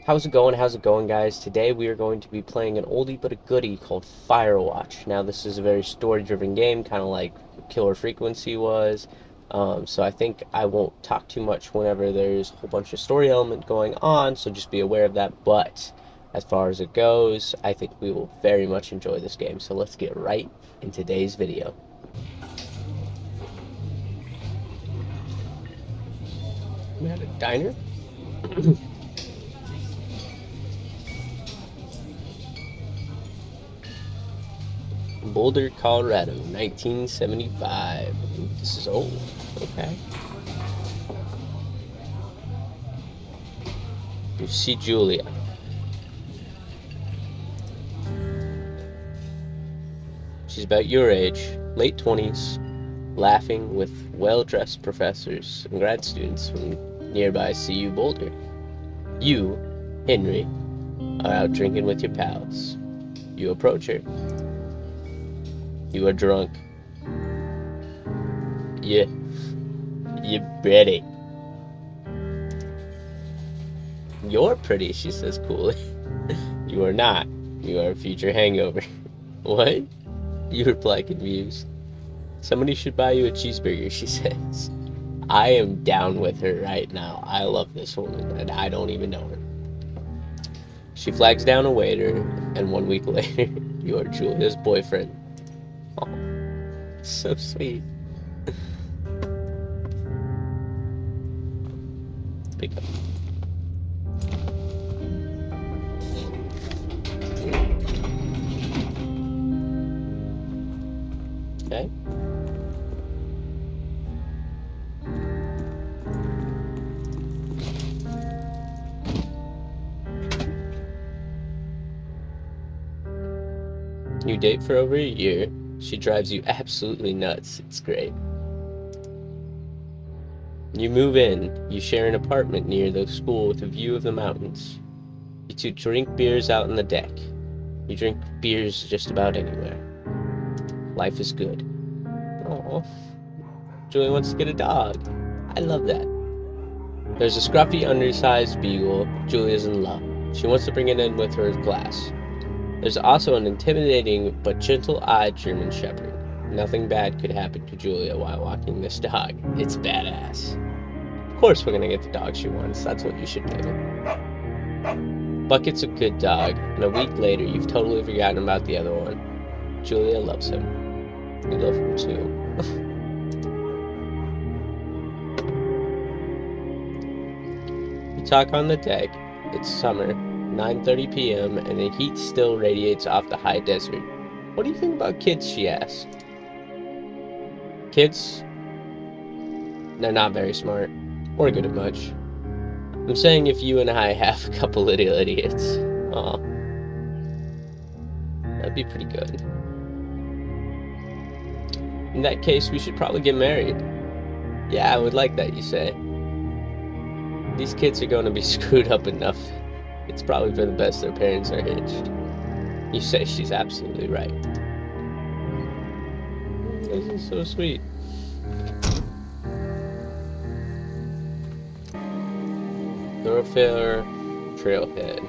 How's it going? How's it going, guys? Today we are going to be playing an oldie but a goodie called Firewatch. Now, this is a very story-driven game, kind of like Killer Frequency was. So I think I won't talk too much whenever there's a whole bunch of story element going on, so just be aware of that. But as far as it goes, I think we will very much enjoy this game. So let's get right in today's video. We had a diner? Boulder, Colorado, 1975. This is old. Okay. You see Julia. She's about your age, late 20s, laughing with well-dressed professors and grad students from nearby CU Boulder. You, Henry, are out drinking with your pals. You approach her. You are drunk. Yeah, you're pretty. You're pretty, she says coolly. You are not. You are a future hangover. What? You reply confused. Somebody should buy you a cheeseburger, she says. I am down with her right now. I love this woman, and I don't even know her. She flags down a waiter, and 1 week later, you are Julia's boyfriend. Oh, so sweet. Pick up. Okay. You date for over a year. She drives you absolutely nuts. It's great. You move in. You share an apartment near the school with a view of the mountains. You two drink beers out on the deck. You drink beers just about anywhere. Life is good. Oh, Julia wants to get a dog. I love that. There's a scruffy, undersized beagle. Julia's in love. She wants to bring it in with her class. There's also an intimidating but gentle-eyed German Shepherd. Nothing bad could happen to Julia while walking this dog. It's badass. Of course we're gonna get the dog she wants. That's what you should do. Bucket's a good dog, and a week later you've totally forgotten about the other one. Julia loves him. You love him too. You talk on the deck. It's summer. 9:30 p.m. and the heat still radiates off the high desert. What do you think about kids, she asks. Kids? They're not very smart, or good at much. I'm saying if you and I have a couple little idiots. Aw. That'd be pretty good. In that case, we should probably get married. Yeah, I would like that, you say. These kids are going to be screwed up enough. It's probably for the best their parents are hitched. You say she's absolutely right. This is so sweet. Thoroughfare Trailhead.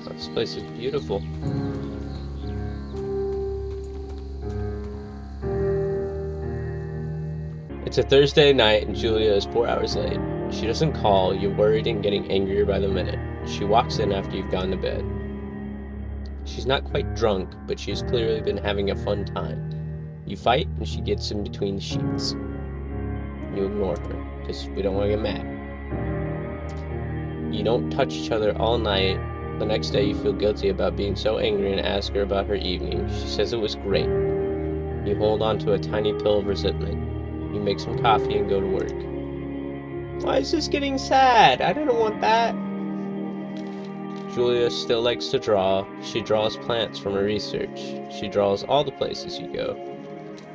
Oh, this place is beautiful. It's a Thursday night and Julia is 4 hours late. She doesn't call, you're worried and getting angrier by the minute. She walks in after you've gone to bed. She's not quite drunk, but she's clearly been having a fun time. You fight and she gets in between the sheets. You ignore her, because we don't want to get mad. You don't touch each other all night. The next day you feel guilty about being so angry and ask her about her evening. She says it was great. You hold on to a tiny pill of resentment. You make some coffee and go to work. Why is this getting sad? I didn't want that. Julia still likes to draw. She draws plants from her research. She draws all the places you go.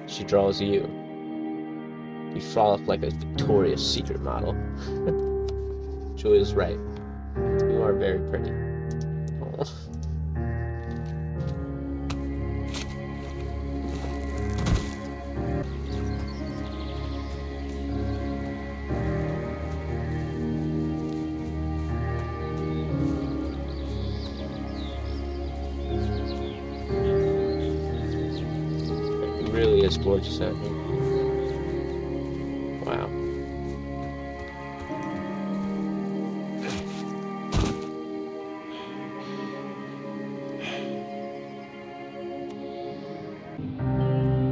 She draws you. You frolic like a Victoria's Secret model. Julia's right. You are very pretty. Oh. is gorgeous out here. Wow.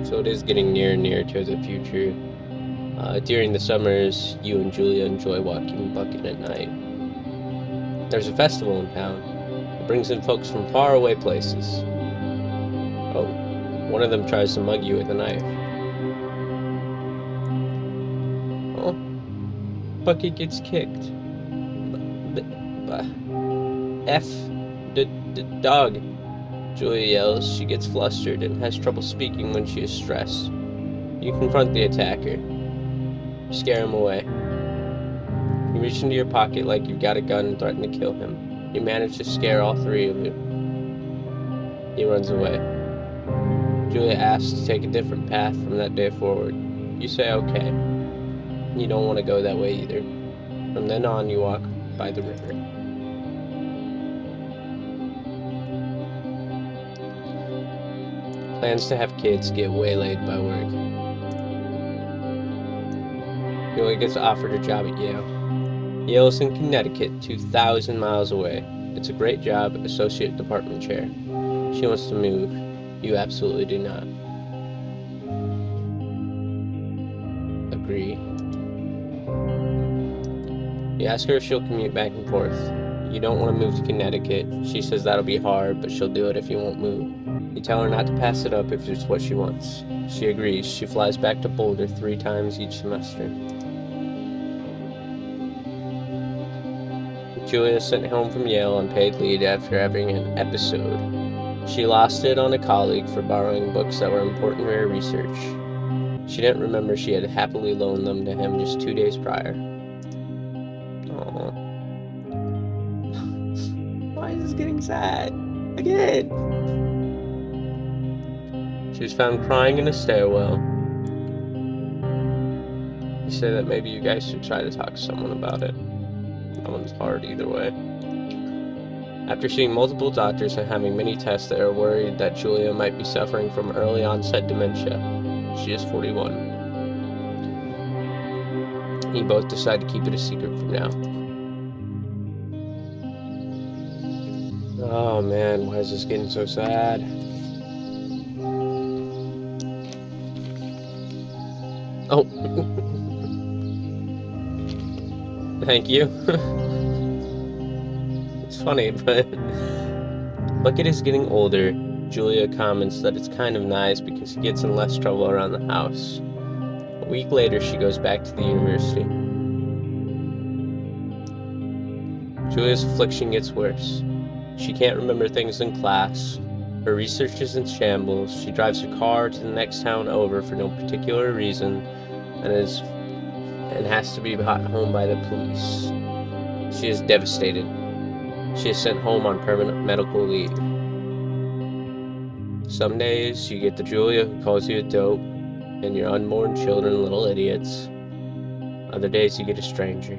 So it is getting nearer and nearer to the future. During the summers, you and Julia enjoy walking Bucket at night. There's a festival in town. It brings in folks from faraway places. Oh, one of them tries to mug you with a knife. Oh, Bucket gets kicked. F the dog. Julia yells. She gets flustered and has trouble speaking when she is stressed. You confront the attacker. Scare him away. You reach into your pocket like you've got a gun and threaten to kill him. You manage to scare all three of you. He runs away. Julia asks to take a different path from that day forward. You say okay. You don't want to go that way either. From then on, you walk by the river. Plans to have kids get waylaid by work. Julia gets offered a job at Yale. Yale is in Connecticut, 2,000 miles away. It's a great job, associate department chair. She wants to move. You absolutely do not. Agree. You ask her if she'll commute back and forth. You don't want to move to Connecticut. She says that'll be hard, but she'll do it if you won't move. You tell her not to pass it up if it's what she wants. She agrees. She flies back to Boulder 3 times each semester. Julia is sent home from Yale on paid leave after having an episode. She lost it on a colleague for borrowing books that were important to her research. She didn't remember she had happily loaned them to him just 2 days prior. Aww. Why is this getting sad? Again! She was found crying in a stairwell. You say that maybe you guys should try to talk to someone about it. That one's hard either way. After seeing multiple doctors and having many tests, they are worried that Julia might be suffering from early onset dementia. She is 41. You both decide to keep it a secret for now. Oh man, why is this getting so sad? Oh. Thank you. It's funny, but Bucket is getting older. Julia comments that it's kind of nice because he gets in less trouble around the house. A week later, she goes back to the university. Julia's affliction gets worse. She can't remember things in class. Her research is in shambles. She drives her car to the next town over for no particular reason and has to be brought home by the police. She is devastated. She is sent home on permanent medical leave. Some days you get the Julia who calls you a dope and your unborn children little idiots. Other days you get a stranger.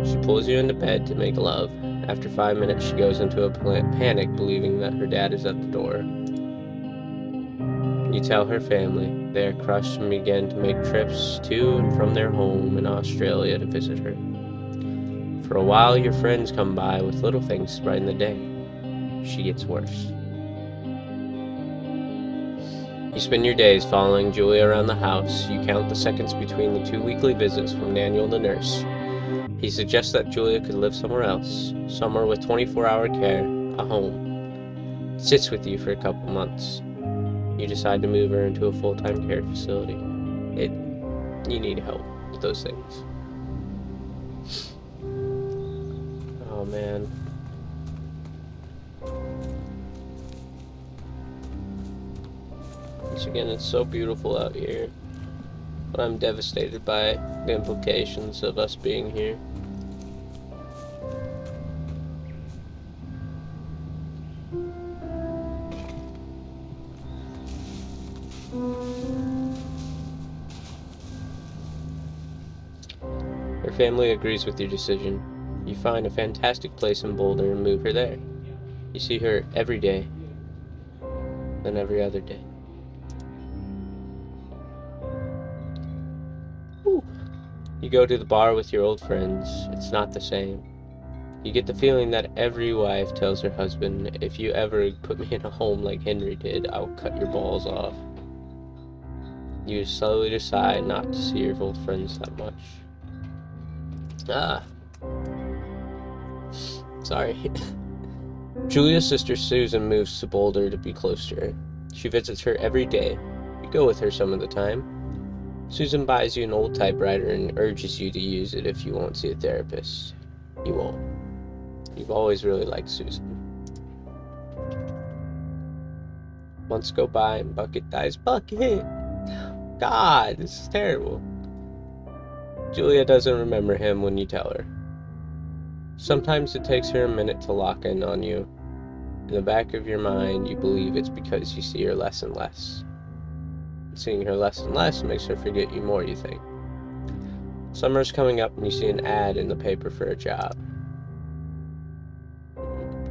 She pulls you into bed to make love. After 5 minutes, she goes into a panic, believing that her dad is at the door. You tell her family. They are crushed and begin to make trips to and from their home in Australia to visit her. For a while, your friends come by with little things to brighten the day. She gets worse. You spend your days following Julia around the house. You count the seconds between the 2 weekly visits from Daniel the nurse. He suggests that Julia could live somewhere else, somewhere with 24-hour care, a home. It sits with you for a couple months. You decide to move her into a full-time care facility. You need help with those things. Oh man. Once again, it's so beautiful out here. But I'm devastated by the implications of us being here. Her family agrees with your decision. You find a fantastic place in Boulder and move her there. You see her every day, than every other day. Whew. You go to the bar with your old friends. It's not the same. You get the feeling that every wife tells her husband, if you ever put me in a home like Henry did, I'll cut your balls off. You slowly decide not to see your old friends that much. Sorry. Julia's sister Susan moves to Boulder to be close to her. She visits her every day. You go with her some of the time. Susan buys you an old typewriter and urges you to use it if you won't see a therapist. You won't. You've always really liked Susan. Months go by and Bucket dies. Bucket! God, this is terrible. Julia doesn't remember him when you tell her. Sometimes it takes her a minute to lock in on you. In the back of your mind, you believe it's because you see her less and less. Seeing her less and less makes her forget you more, you think. Summer's coming up and you see an ad in the paper for a job.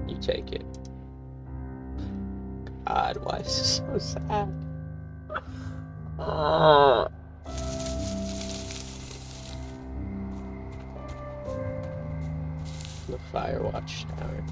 You take it. God, why is this so sad? The Firewatch tower.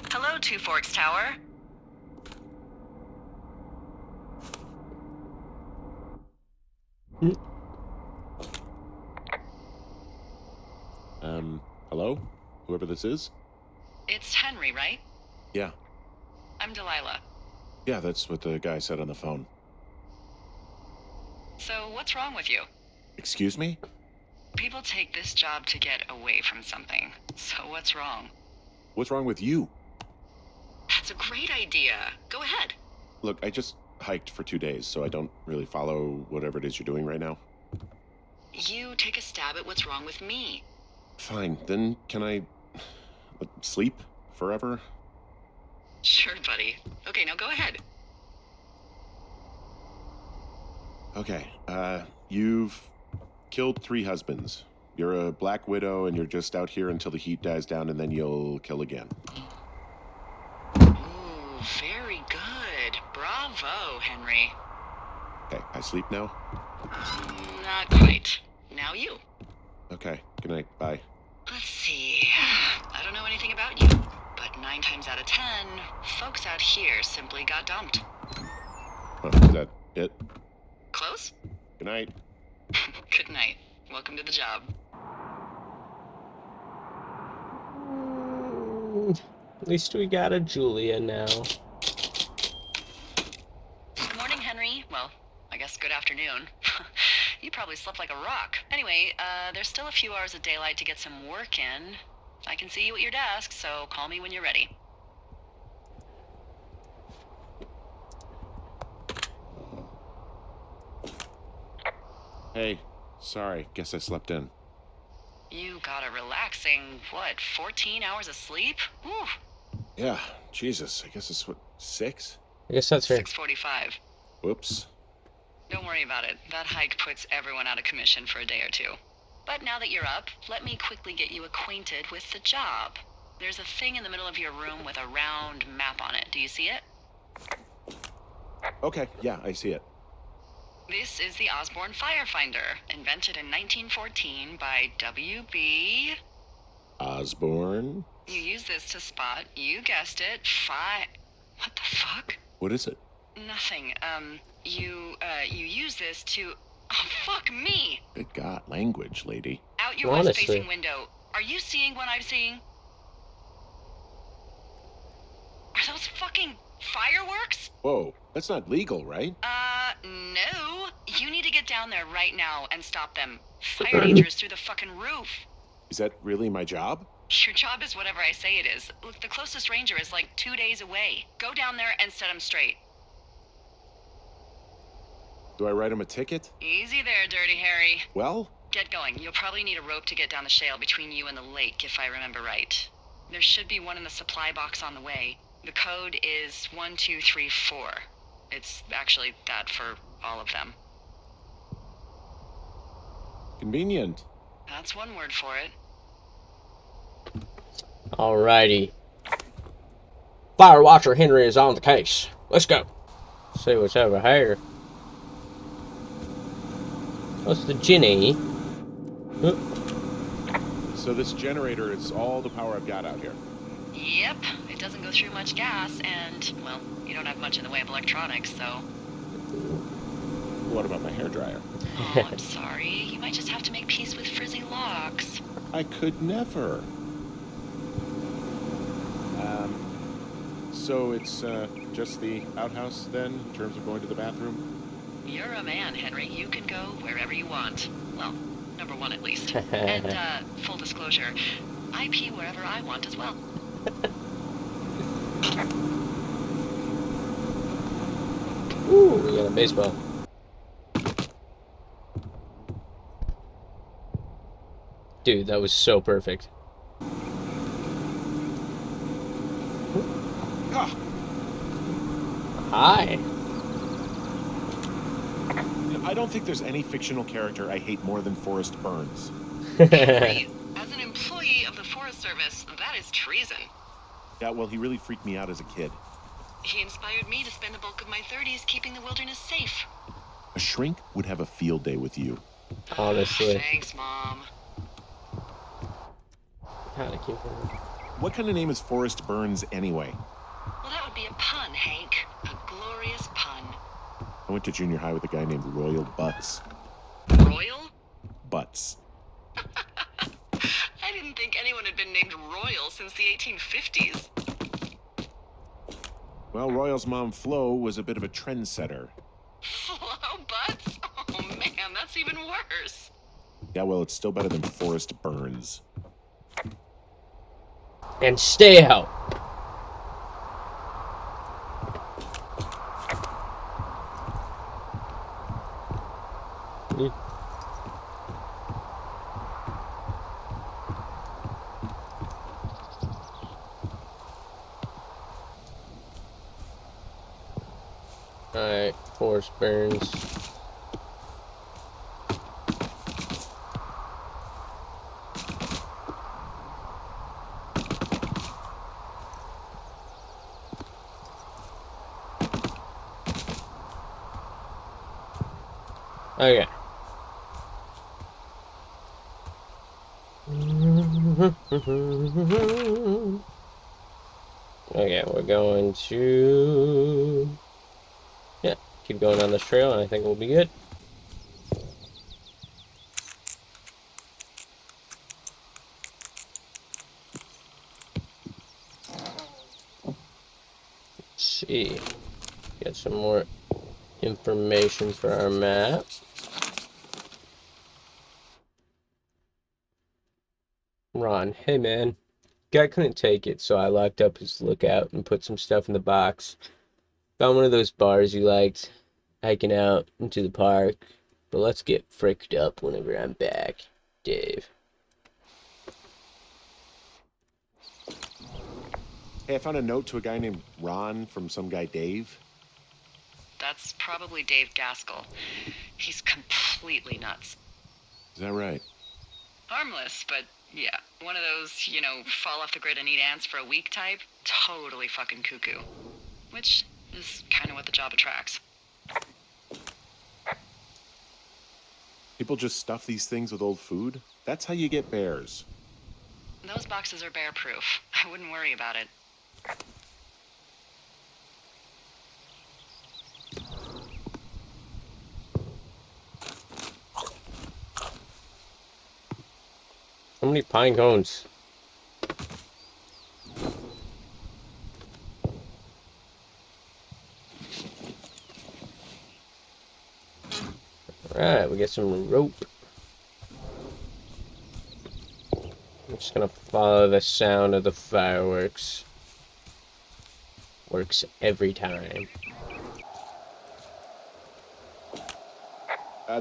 Hello, Two Forks Tower. Hello? Whoever this is? It's Henry, right? Yeah. I'm Delilah. Yeah, that's what the guy said on the phone. So, what's wrong with you? Excuse me? People take this job to get away from something. So, what's wrong? What's wrong with you? That's a great idea. Go ahead. Look, I just hiked for 2 days, so I don't really follow whatever it is you're doing right now. You take a stab at what's wrong with me. Fine, then can I sleep forever? Sure, buddy. Okay, now go ahead. Okay, you've killed 3 husbands. You're a black widow and you're just out here until the heat dies down and then you'll kill again. Ooh, very good. Bravo, Henry. Okay, I sleep now? Not quite. Now you. Okay, good night, bye. Let's see. I don't know anything about you, but 9 times out of 10, folks out here simply got dumped. Huh, is that it? Close? Good night. Good night. Welcome to the job. At least we got a Julia now. Good morning, Henry. Well, I guess good afternoon. You probably slept like a rock. Anyway, there's still a few hours of daylight to get some work in. I can see you at your desk, so call me when you're ready. Hey, sorry, guess I slept in. You got a relaxing, 14 hours of sleep? Whew. Yeah, Jesus, I guess it's 6? I guess that's her. 6:45. Whoops. Don't worry about it. That hike puts everyone out of commission for a day or two. But now that you're up, let me quickly get you acquainted with the job. There's a thing in the middle of your room with a round map on it. Do you see it? Okay, yeah, I see it. This is the Osborne Firefinder, invented in 1914 by W.B. Osborne? You use this to spot, you guessed it, What the fuck? What is it? Nothing. You use this to... Oh, fuck me! Good God, language, lady. Out your Honestly. west-facing window. Are you seeing what I'm seeing? Are those fucking fireworks? Whoa, that's not legal, right? No. You need to get down there right now and stop them. Fire danger is through the fucking roof. Is that really my job? Your job is whatever I say it is. Look, the closest ranger is like 2 days away. Go down there and set him straight. Do I write him a ticket? Easy there, Dirty Harry. Well, Get going. You'll probably need a rope to get down the shale between you and the lake, if I remember right. There should be one in the supply box on the way. The code is 1234. It's actually that for all of them. convenient. That's one word for it. Alrighty. Firewatcher Henry is on the case. Let's go. See what's over here. What's the Ginny? So this generator is all the power I've got out here. Yep, it doesn't go through much gas, and, well, you don't have much in the way of electronics, so... What about my hairdryer? Oh, I'm sorry. You might just have to make peace with frizzy locks. I could never. So it's just the outhouse then, in terms of going to the bathroom? You're a man, Henry. You can go wherever you want. Well, number one at least. And, full disclosure, I pee wherever I want as well. Ooh, we got a baseball. Dude, that was so perfect. Ah, Hi. I don't think there's any fictional character I hate more than Forrest Burns. Henry, as an employee of the Forest Service, that is treason. Yeah, well, he really freaked me out as a kid. He inspired me to spend the bulk of my 30s keeping the wilderness safe. A shrink would have a field day with you. Honestly. Thanks, Mom. How to keep it. What kind of name is Forrest Burns anyway? Well, that would be a pun, Hank. A glorious pun. I went to junior high with a guy named Royal Butts. Royal? Butts. I didn't think anyone had been named Royal since the 1850s. Well, Royal's mom, Flo, was a bit of a trendsetter. Flo Butts? Oh, man, that's even worse. Yeah, well, it's still better than Forrest Burns. And stay out. Alright, Forrest Burns. Okay. Okay, we're going to... Yeah, keep going on this trail and I think we'll be good. Let's see. Get some more information for our map. Ron, hey man. Guy couldn't take it, so I locked up his lookout and put some stuff in the box. Found one of those bars you liked, hiking out into the park. But let's get fricked up whenever I'm back. Dave. Hey, I found a note to a guy named Ron from some guy Dave. That's probably Dave Gaskell. He's completely nuts. Is that right? Harmless, but yeah, one of those, you know, fall off the grid and eat ants for a week type. Totally fucking cuckoo. Which is kind of what the job attracts. People just stuff these things with old food? That's how you get bears. Those boxes are bear proof. I wouldn't worry about it. How many pine cones? Alright, we get some rope. I'm just gonna follow the sound of the fireworks. Works every time.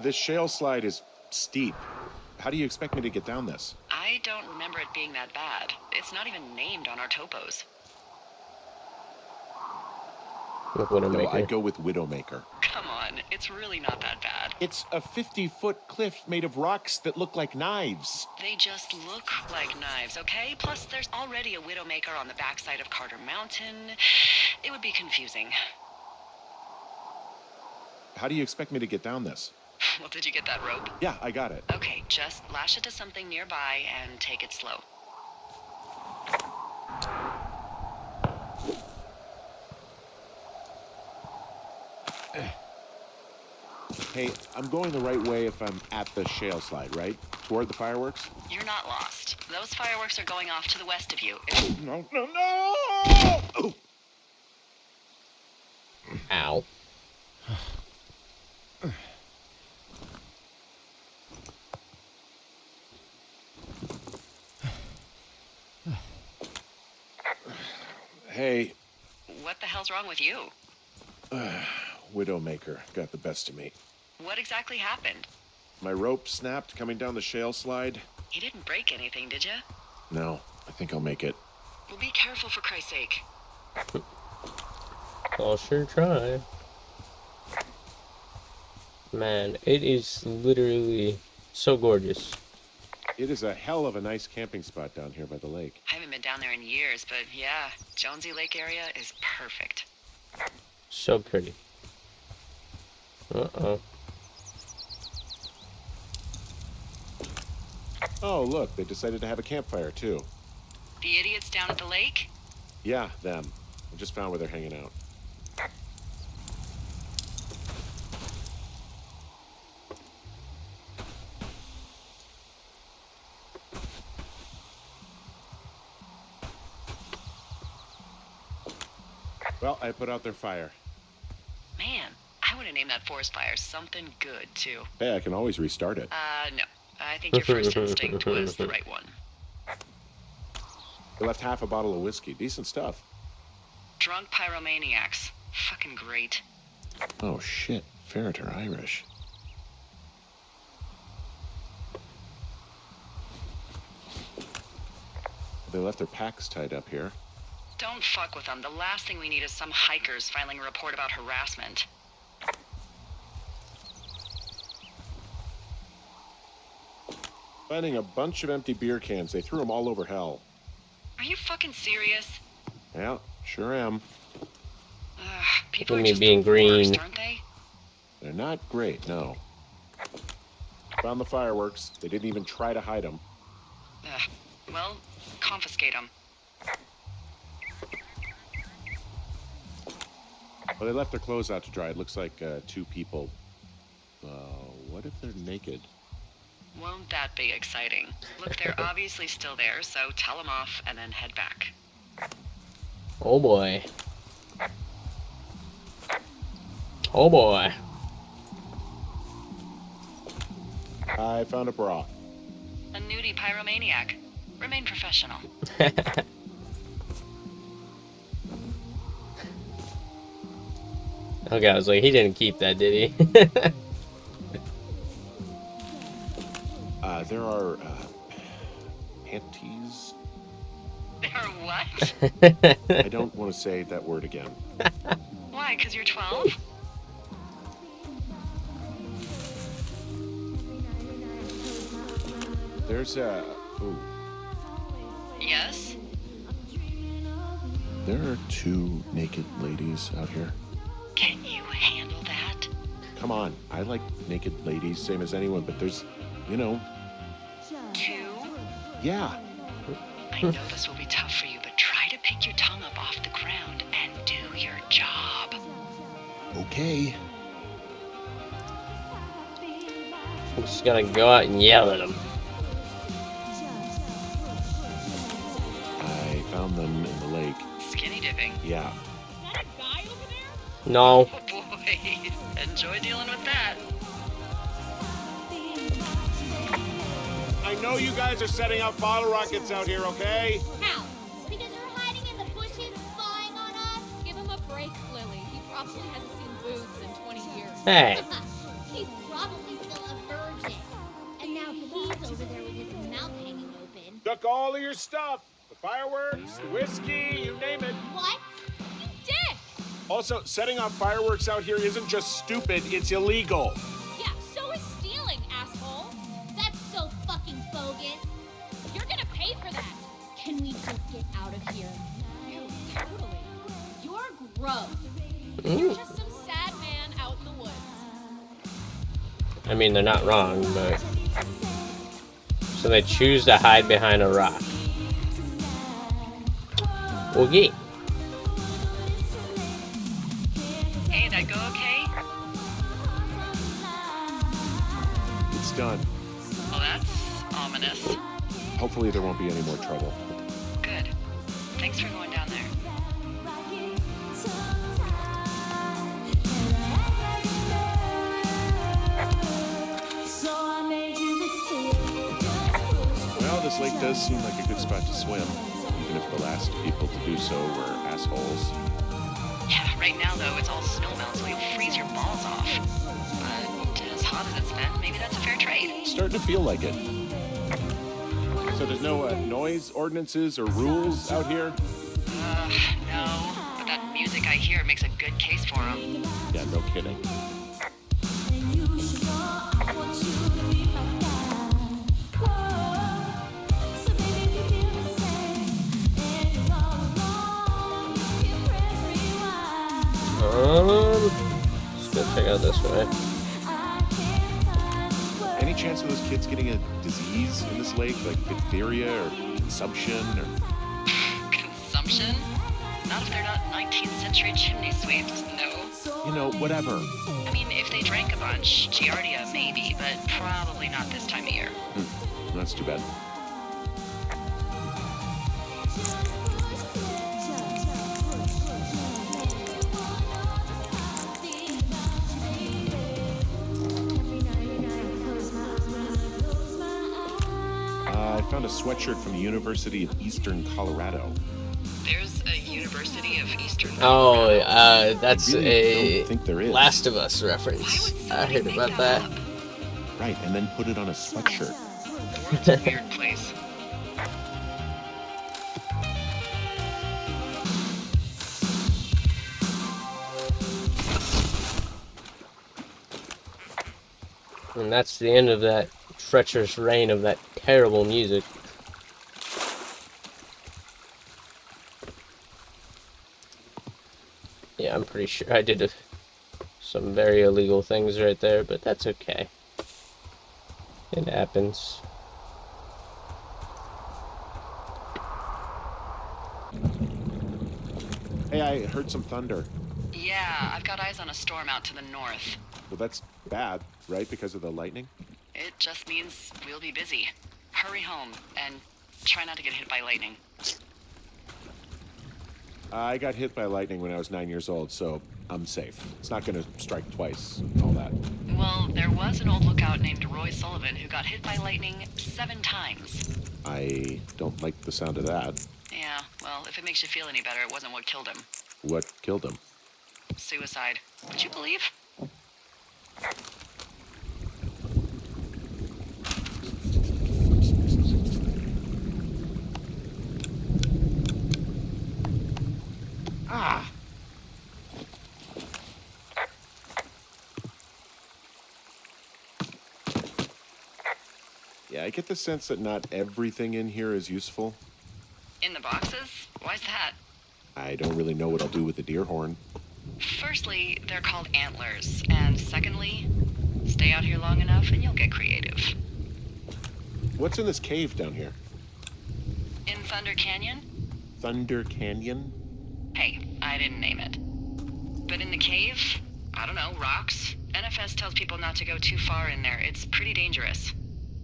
This shale slide is steep. How do you expect me to get down this? I don't remember it being that bad. It's not even named on our topos. With Widowmaker. No, I'd go with Widowmaker. Come on, it's really not that bad. It's a 50-foot cliff made of rocks that look like knives. They just look like knives, okay? Plus, there's already a Widowmaker on the backside of Carter Mountain. It would be confusing. How do you expect me to get down this? Well, did you get that rope? Yeah, I got it. Okay, just lash it to something nearby and take it slow. Hey, I'm going the right way if I'm at the shale slide, right? Toward the fireworks? You're not lost. Those fireworks are going off to the west of you. No, no, no! Oh. Ow. Hey, What the hell's wrong with you? Widowmaker got the best of me. What exactly happened? My rope snapped coming down the shale slide. You didn't break anything, did you? No, I think I'll make it. Well, be careful for Christ's sake. I'll sure try. Man, it is literally so gorgeous. It is a hell of a nice camping spot down here by the lake. I haven't been down there in years, but yeah, Jonesy Lake area is perfect. So pretty. Uh-oh. Oh, look, they decided to have a campfire, too. The idiots down at the lake? Yeah, them. I just found where they're hanging out. Well, I put out their fire. Man, I would have named that forest fire something good, too. Hey, I can always restart it. No. I think your first instinct was the right one. They left half a bottle of whiskey. Decent stuff. Drunk pyromaniacs. Fucking great. Oh, shit. Ferret are Irish. They left their packs tied up here. Don't fuck with them. The last thing we need is some hikers filing a report about harassment. Finding a bunch of empty beer cans. They threw them all over hell. Are you fucking serious? Yeah, sure am. People Look are at me just being the worst, green. aren't they? They're not great, no. Found the fireworks. They didn't even try to hide them. Well, confiscate them. Well, they left their clothes out to dry. It looks like two people. What if they're naked? Won't that be exciting? Look, they're obviously still there, so tell them off and then head back. Oh boy. Oh boy. I found a bra. A nudie pyromaniac. Remain professional. Okay, I was like, he didn't keep that, did he? There are panties. There are what? I don't want to say that word again. Why, because you're 12? There's a... Ooh. Yes? There are two naked ladies out here. Can you handle that? Come on, I like naked ladies, same as anyone, but there's, you know... Two? Yeah. I know this will be tough for you, but try to pick your tongue up off the ground and do your job. Okay. I'm just gonna go out and yell at him. I found them in the lake. Skinny dipping. Yeah. Is that a guy over there? No. Oh boy, enjoy dealing with that. I know you guys are setting up bottle rockets out here, okay? How? Because you're hiding in the bushes spying on us? Give him a break, Lily. He probably hasn't seen boobs in 20 years. Hey. He's probably still a virgin. And now he's over there with his mouth hanging open. Took all of your stuff. The fireworks, the whiskey, you name it. What? You dick! Also, setting off fireworks out here isn't just stupid, it's illegal. Yeah, so is stealing, asshole. That's so fucking bogus. You're gonna pay for that. Can we just get out of here? Ew, totally. You're gross. You're just some sad man out in the woods. I mean, they're not wrong, but... So they choose to hide behind a rock. Okay. Hey, that go okay? It's done. Well, that's ominous. Hopefully there won't be any more trouble. Good. Thanks for going down there. Well, this lake does seem like a good spot to swim, even if the last people to do so were assholes. Yeah, right now, though, it's all snowmelt, so you'll freeze your balls off. But as hot as it's been, maybe that's a fair trade. Starting to feel like it. So there's no noise ordinances or rules out here? No. But that music I hear makes a good case for them. Yeah, no kidding. Let's go check out this way. Any chance of those kids getting a disease in this lake, like diphtheria or consumption or... Consumption? Not if they're not 19th century chimney sweeps, no. You know, whatever. I mean, if they drank a bunch, Giardia maybe, but probably not this time of year. That's too bad. I found a sweatshirt from the University of Eastern Colorado. There's a University of Eastern Oh, that's I really a don't think there is. Last of Us reference. I heard about that. Right, and then put it on a sweatshirt. It's a weird place. And that's the end of that treacherous reign of that terrible music. Yeah, I'm pretty sure I did some very illegal things right there, but that's okay. It happens. Hey, I heard some thunder. Yeah, I've got eyes on a storm out to the north. Well, that's bad, right? Because of the lightning? It just means we'll be busy. Hurry home, and try not to get hit by lightning. I got hit by lightning when I was 9 years old, so I'm safe. It's not going to strike twice, all that. Well, there was an old lookout named Roy Sullivan who got hit by lightning 7 times. I don't like the sound of that. Yeah, well, if it makes you feel any better, it wasn't what killed him. What killed him? Suicide. Would you believe? Ah! Yeah, I get the sense that not everything in here is useful. In the boxes? Why's that? I don't really know what I'll do with the deer horn. Firstly, they're called antlers. And secondly, stay out here long enough and you'll get creative. What's in this cave down here? In Thunder Canyon? Thunder Canyon? Hey, I didn't name it. But in the cave, I don't know, rocks. NFS tells people not to go too far in there. It's pretty dangerous.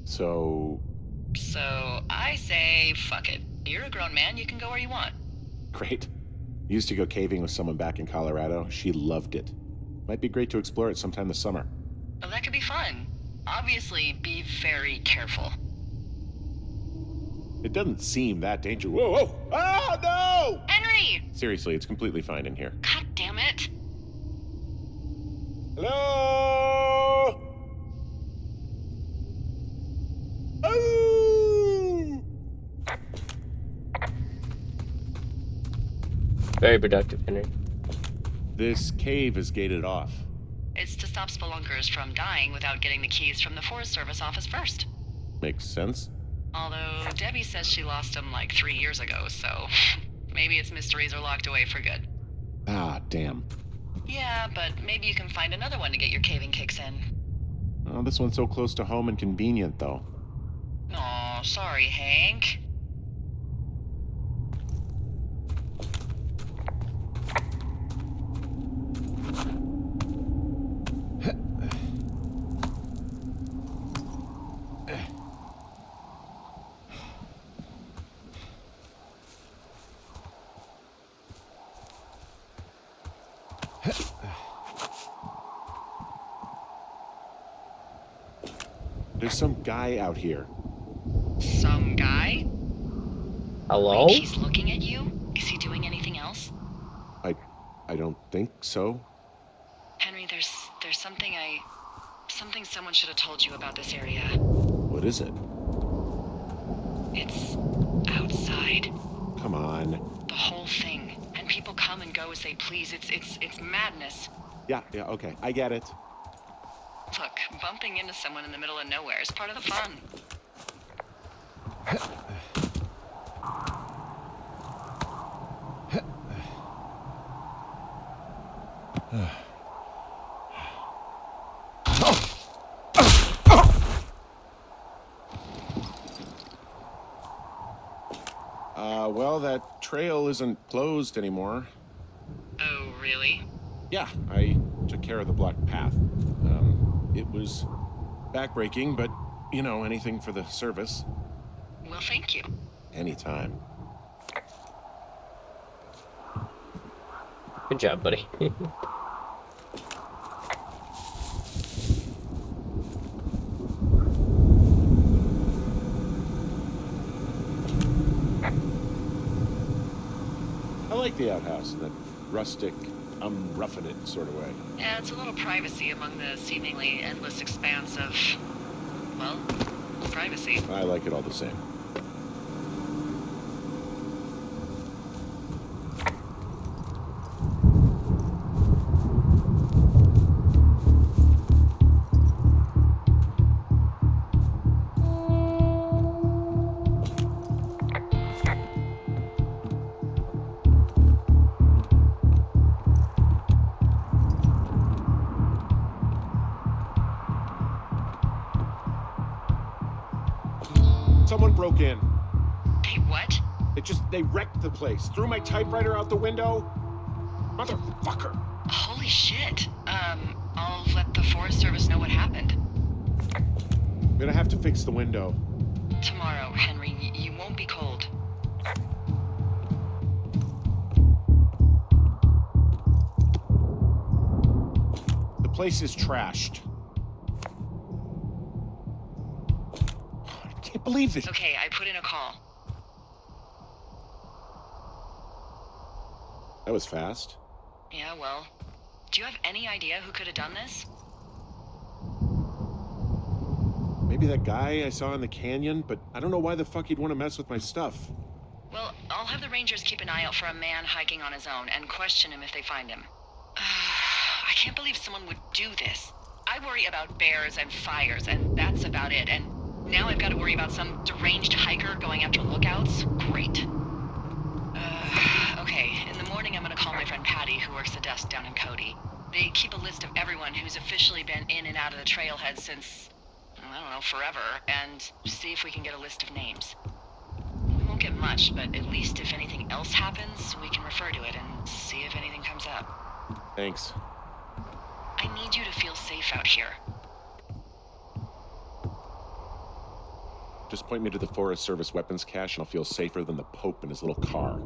So I say, fuck it. You're a grown man, you can go where you want. great. Used to go caving with someone back in Colorado. She loved it. Might be great to explore it sometime this summer. Well, that could be fun. Obviously, be very careful. It doesn't seem that dangerous. Whoa, whoa! Oh, no! Henry! Seriously, it's completely fine in here. God damn it. Hello? Oh! Very productive, Henry. This cave is gated off. It's to stop spelunkers from dying without getting the keys from the Forest Service office first. Makes sense. Although Debbie says she lost them like 3 years ago, so maybe its mysteries are locked away for good. Ah, damn. Yeah, but maybe you can find another one to get your caving kicks in. Oh, this one's so close to home and convenient, though. Aw, sorry, Hank. There's some guy out here. Some guy? Hello? Wait, he's looking at you? Is he doing anything else? I don't think so. Henry, there's something something someone should have told you about this area. What is it? It's outside. Come on. The whole thing. And people come and go as they please. It's madness. Yeah, okay. I get it. Look, bumping into someone in the middle of nowhere is part of the fun. Well, that trail isn't closed anymore. Oh, really? Yeah, I took care of the blocked path. It was backbreaking, but, you know, anything for the service. Well, thank you. Anytime. Good job, buddy. I like the outhouse in that rustic, I'm roughing it sort of way. Yeah, it's a little privacy among the seemingly endless expanse of, well, privacy. I like it all the same. Someone broke in. Hey, what? They wrecked the place. Threw my typewriter out the window. Motherfucker. Holy shit. I'll let the Forest Service know what happened. I'm gonna have to fix the window. Tomorrow, Henry, you won't be cold. The place is trashed. I can't believe this. Okay, I put in a call. That was fast. Yeah, well, do you have any idea who could have done this? Maybe that guy I saw in the canyon, but I don't know why the fuck he'd want to mess with my stuff. Well, I'll have the Rangers keep an eye out for a man hiking on his own and question him if they find him. I can't believe someone would do this. I worry about bears and fires, and that's about it. And now I've got to worry about some deranged hiker going after lookouts? Great. Okay, in the morning I'm gonna call my friend Patty, who works the desk down in Cody. They keep a list of everyone who's officially been in and out of the trailhead since, I don't know, forever, and see if we can get a list of names. We won't get much, but at least if anything else happens, we can refer to it and see if anything comes up. Thanks. I need you to feel safe out here. Just point me to the Forest Service weapons cache and I'll feel safer than the Pope in his little car.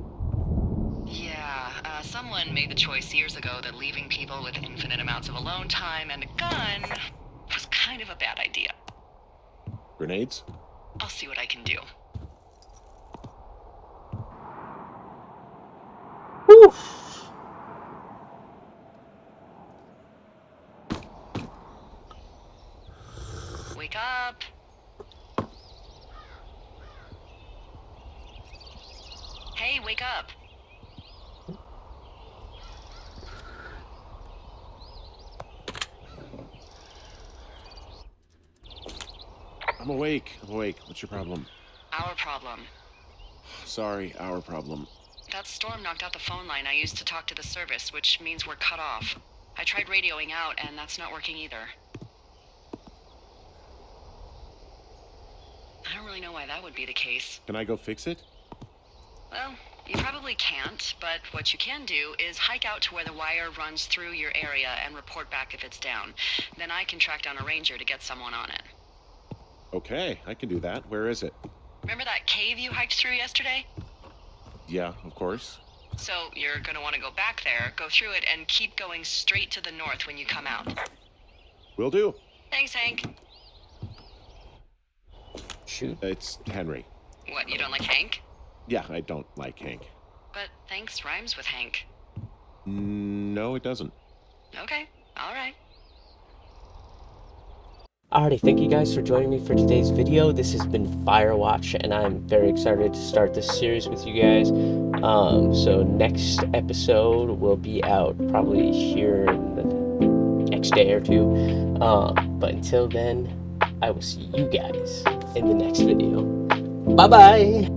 Yeah, someone made the choice years ago that leaving people with infinite amounts of alone time and a gun was kind of a bad idea. Grenades? I'll see what I can do. Whew. Wake up. Hey, wake up. I'm awake. I'm awake. What's your problem? Our problem. Sorry, our problem. That storm knocked out the phone line I used to talk to the service, which means we're cut off. I tried radioing out, and that's not working either. I don't really know why that would be the case. Can I go fix it? Well, you probably can't, but what you can do is hike out to where the wire runs through your area and report back if it's down. Then I can track down a ranger to get someone on it. Okay, I can do that. Where is it? Remember that cave you hiked through yesterday? Yeah, of course. So you're gonna want to go back there, go through it, and keep going straight to the north when you come out. Will do. Thanks, Hank. Shoot. It's Henry. What, you don't like Hank? Yeah, I don't like Hank. But thanks rhymes with Hank. No, it doesn't. Okay, alright. Alrighty, thank you guys for joining me for today's video. This has been Firewatch, and I'm very excited to start this series with you guys. So next episode will be out probably here in the next day or two. But until then, I will see you guys in the next video. Bye-bye!